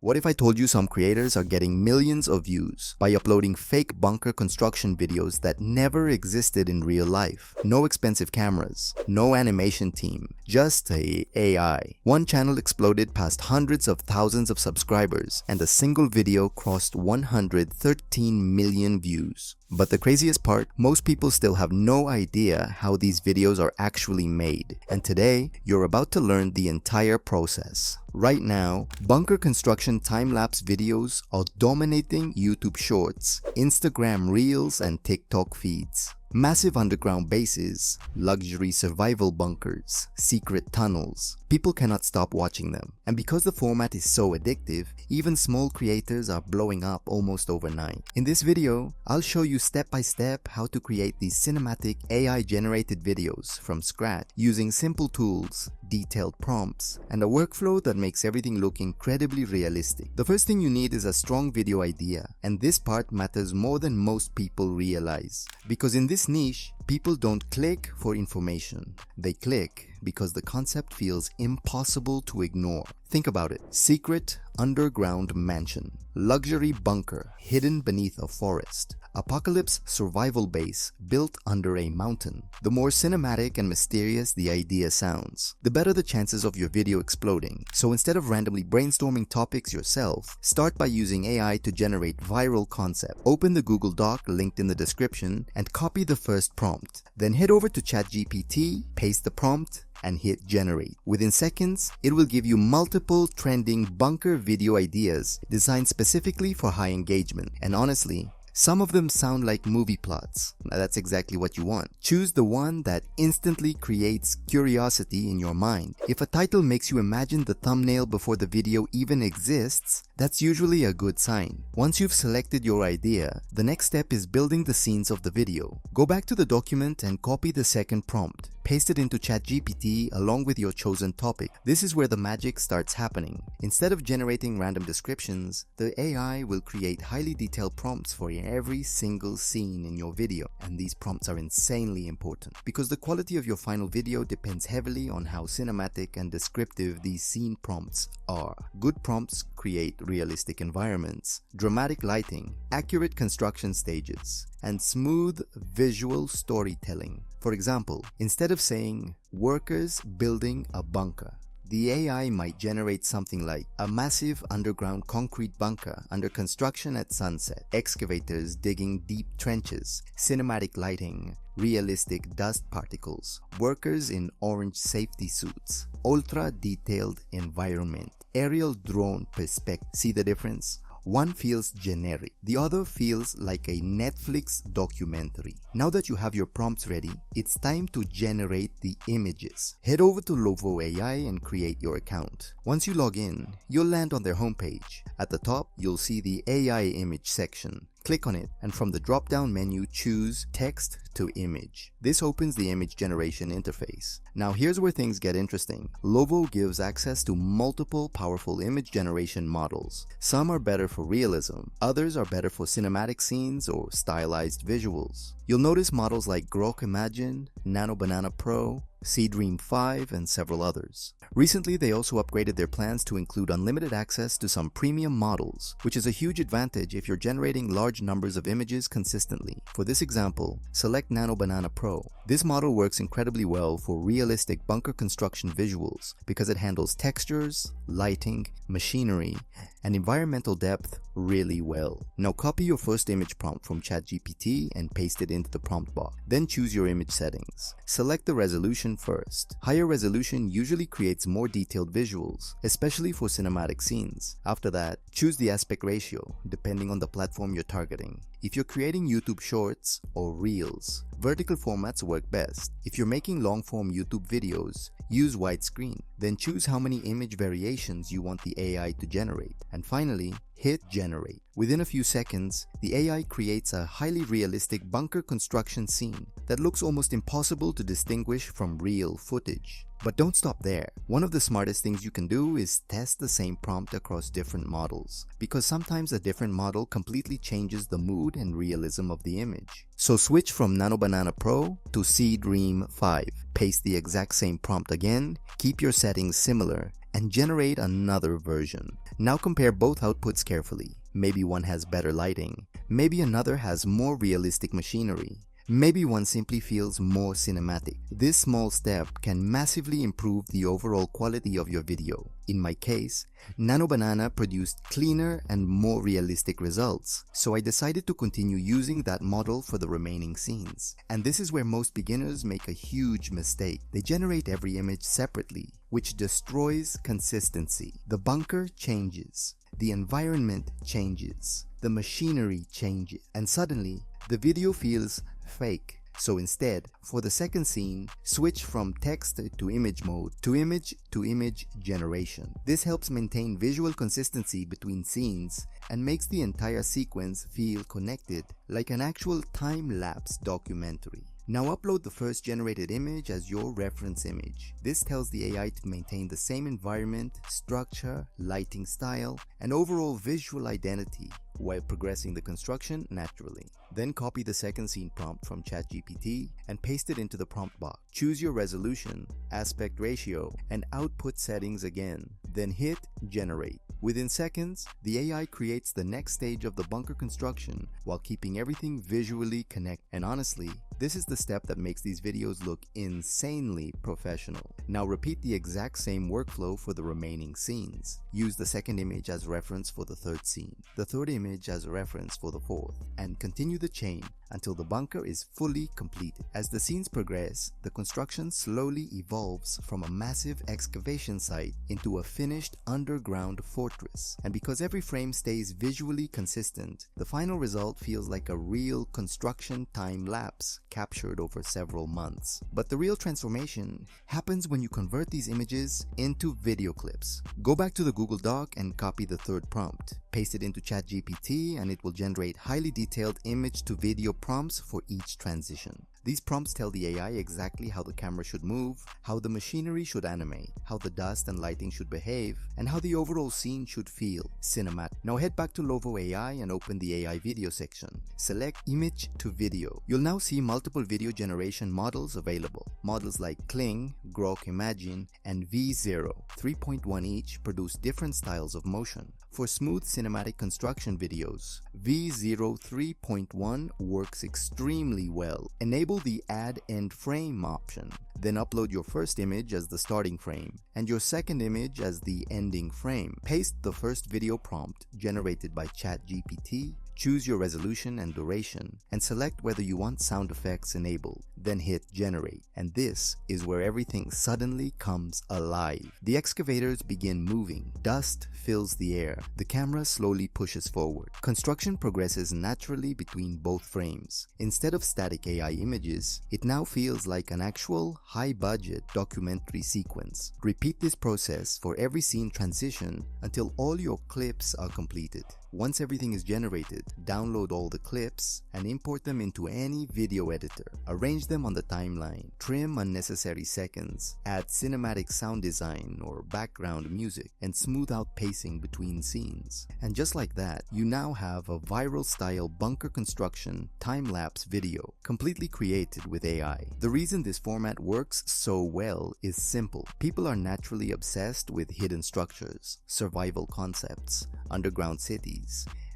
What if I told you some creators are getting millions of views by uploading fake bunker construction videos that never existed in real life? No expensive cameras, no animation team, just AI. One channel exploded past hundreds of thousands of subscribers, and a single video crossed 113 million views. But the craziest part, most people still have no idea how these videos are actually made. And today, you're about to learn the entire process. Right now, bunker construction time-lapse videos are dominating YouTube Shorts, Instagram Reels, and TikTok feeds. Massive underground bases, luxury survival bunkers, secret tunnels. People cannot stop watching them. And because the format is so addictive, even small creators are blowing up almost overnight. In this video, I'll show you step by step how to create these cinematic AI-generated videos from scratch using simple tools, detailed prompts, and a workflow that makes everything look incredibly realistic. The first thing you need is a strong video idea, and this part matters more than most people realize. Because in this niche, people don't click for information. They click because the concept feels impossible to ignore. Think about it. Secret underground mansion, luxury bunker hidden beneath a forest, apocalypse survival base built under a mountain. The more cinematic and mysterious the idea sounds, the better the chances of your video exploding. So instead of randomly brainstorming topics yourself, start by using AI to generate viral concept. Open the Google Doc linked in the description and copy the first prompt. Then head over to ChatGPT, paste the prompt, and hit generate. Within seconds, it will give you multiple trending bunker video ideas designed specifically for high engagement. And honestly, some of them sound like movie plots. Now that's exactly what you want. Choose the one that instantly creates curiosity in your mind. If a title makes you imagine the thumbnail before the video even exists, that's usually a good sign. Once you've selected your idea, the next step is building the scenes of the video. Go back to the document and copy the second prompt. Paste it into ChatGPT along with your chosen topic. This is where the magic starts happening. Instead of generating random descriptions, the AI will create highly detailed prompts for every single scene in your video. And these prompts are insanely important because the quality of your final video depends heavily on how cinematic and descriptive these scene prompts are. Good prompts create realistic environments, dramatic lighting, accurate construction stages, and smooth visual storytelling. For example, instead of saying, "workers building a bunker," the AI might generate something like, "a massive underground concrete bunker under construction at sunset, excavators digging deep trenches, cinematic lighting, realistic dust particles, workers in orange safety suits, ultra-detailed environment, aerial drone perspective." See the difference? One feels generic, the other feels like a Netflix documentary. Now that you have your prompts ready, it's time to generate the images. Head over to Lovo AI and create your account. Once you log in, you'll land on their homepage. At the top, you'll see the AI image section. Click on it, and from the drop-down menu, choose Text to Image. This opens the image generation interface. Now here's where things get interesting. Lovo gives access to multiple powerful image generation models. Some are better for realism, others are better for cinematic scenes or stylized visuals. You'll notice models like Grok Imagine, Nano Banana Pro, Seedream 5, and several others. Recently, they also upgraded their plans to include unlimited access to some premium models, which is a huge advantage if you're generating large numbers of images consistently. For this example, select Nano Banana Pro. This model works incredibly well for realistic bunker construction visuals because it handles textures, lighting, machinery, and environmental depth really well. Now copy your first image prompt from ChatGPT and paste it into the prompt box. Then choose your image settings. Select the resolution first. Higher resolution usually creates more detailed visuals, especially for cinematic scenes. After that, choose the aspect ratio, depending on the platform you're targeting. If you're creating YouTube Shorts or Reels, vertical formats work best. If you're making long-form YouTube videos, use widescreen. Then choose how many image variations you want the AI to generate. And finally, hit generate. Within a few seconds, the AI creates a highly realistic bunker construction scene that looks almost impossible to distinguish from real footage. But don't stop there. One of the smartest things you can do is test the same prompt across different models, because sometimes a different model completely changes the mood and realism of the image. So switch from Nano Banana Pro to Seedream 5. Paste the exact same prompt again, keep your settings similar, and generate another version. Now compare both outputs carefully. Maybe one has better lighting. Maybe another has more realistic machinery. Maybe one simply feels more cinematic. This small step can massively improve the overall quality of your video. In my case, Nano Banana produced cleaner and more realistic results, so I decided to continue using that model for the remaining scenes. And this is where most beginners make a huge mistake. They generate every image separately, which destroys consistency. The bunker changes, the environment changes, the machinery changes, and suddenly the video feels fake. So instead, for the second scene, switch from text to image mode to image generation. This helps maintain visual consistency between scenes and makes the entire sequence feel connected, like an actual time-lapse documentary. Now upload the first generated image as your reference image. This tells the AI to maintain the same environment, structure, lighting style, and overall visual identity while progressing the construction naturally. Then copy the second scene prompt from ChatGPT and paste it into the prompt box. Choose your resolution, aspect ratio, and output settings again. Then hit generate. Within seconds, the AI creates the next stage of the bunker construction while keeping everything visually connected. And honestly, this is the step that makes these videos look insanely professional. Now repeat the exact same workflow for the remaining scenes. Use the second image as reference for the third scene, the third image as a reference for the fourth, and continue the chain until the bunker is fully completed. As the scenes progress, the construction slowly evolves from a massive excavation site into a finished underground fortress. And because every frame stays visually consistent, the final result feels like a real construction time lapse captured over several months. But the real transformation happens when you convert these images into video clips. Go back to the Google Doc and copy the third prompt. Paste it into ChatGPT and it will generate highly detailed image to video prompts for each transition. These prompts tell the AI exactly how the camera should move, how the machinery should animate, how the dust and lighting should behave, and how the overall scene should feel cinematic. Now head back to Lovo AI and open the AI video section. Select image to video. You'll now see multiple video generation models available. Models like Kling, Grok Imagine, and V0, 3.1 each, produce different styles of motion. For smooth cinematic construction videos, V0 3.1 works extremely well. Enable the Add End Frame option. Then upload your first image as the starting frame and your second image as the ending frame. Paste the first video prompt generated by ChatGPT. Choose your resolution and duration and select whether you want sound effects enabled. Then hit generate. And this is where everything suddenly comes alive. The excavators begin moving. Dust fills the air. The camera slowly pushes forward. Construction progresses naturally between both frames. Instead of static AI images, it now feels like an actual high-budget documentary sequence. Repeat this process for every scene transition until all your clips are completed. Once everything is generated, download all the clips and import them into any video editor. Arrange them on the timeline, trim unnecessary seconds, add cinematic sound design or background music, and smooth out pacing between scenes. And just like that, you now have a viral style bunker construction time-lapse video, completely created with AI. The reason this format works so well is simple. People are naturally obsessed with hidden structures, survival concepts, underground cities,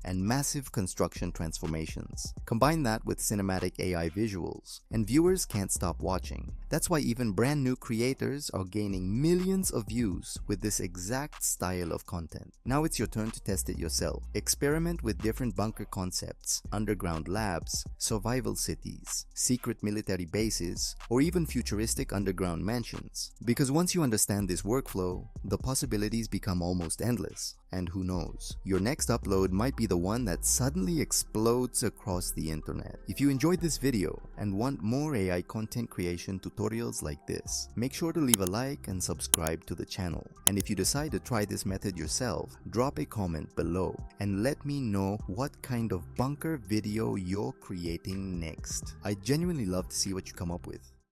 and massive construction transformations. Combine that with cinematic AI visuals, and viewers can't stop watching. That's why even brand new creators are gaining millions of views with this exact style of content. Now it's your turn to test it yourself. Experiment with different bunker concepts, underground labs, survival cities, secret military bases, or even futuristic underground mansions. Because once you understand this workflow, the possibilities become almost endless. And who knows, your next upload might be the one that suddenly explodes across the internet. If you enjoyed this video and want more AI content creation tutorials like this, make sure to leave a like and subscribe to the channel. And if you decide to try this method yourself, drop a comment below and let me know what kind of bunker video you're creating next. I genuinely love to see what you come up with.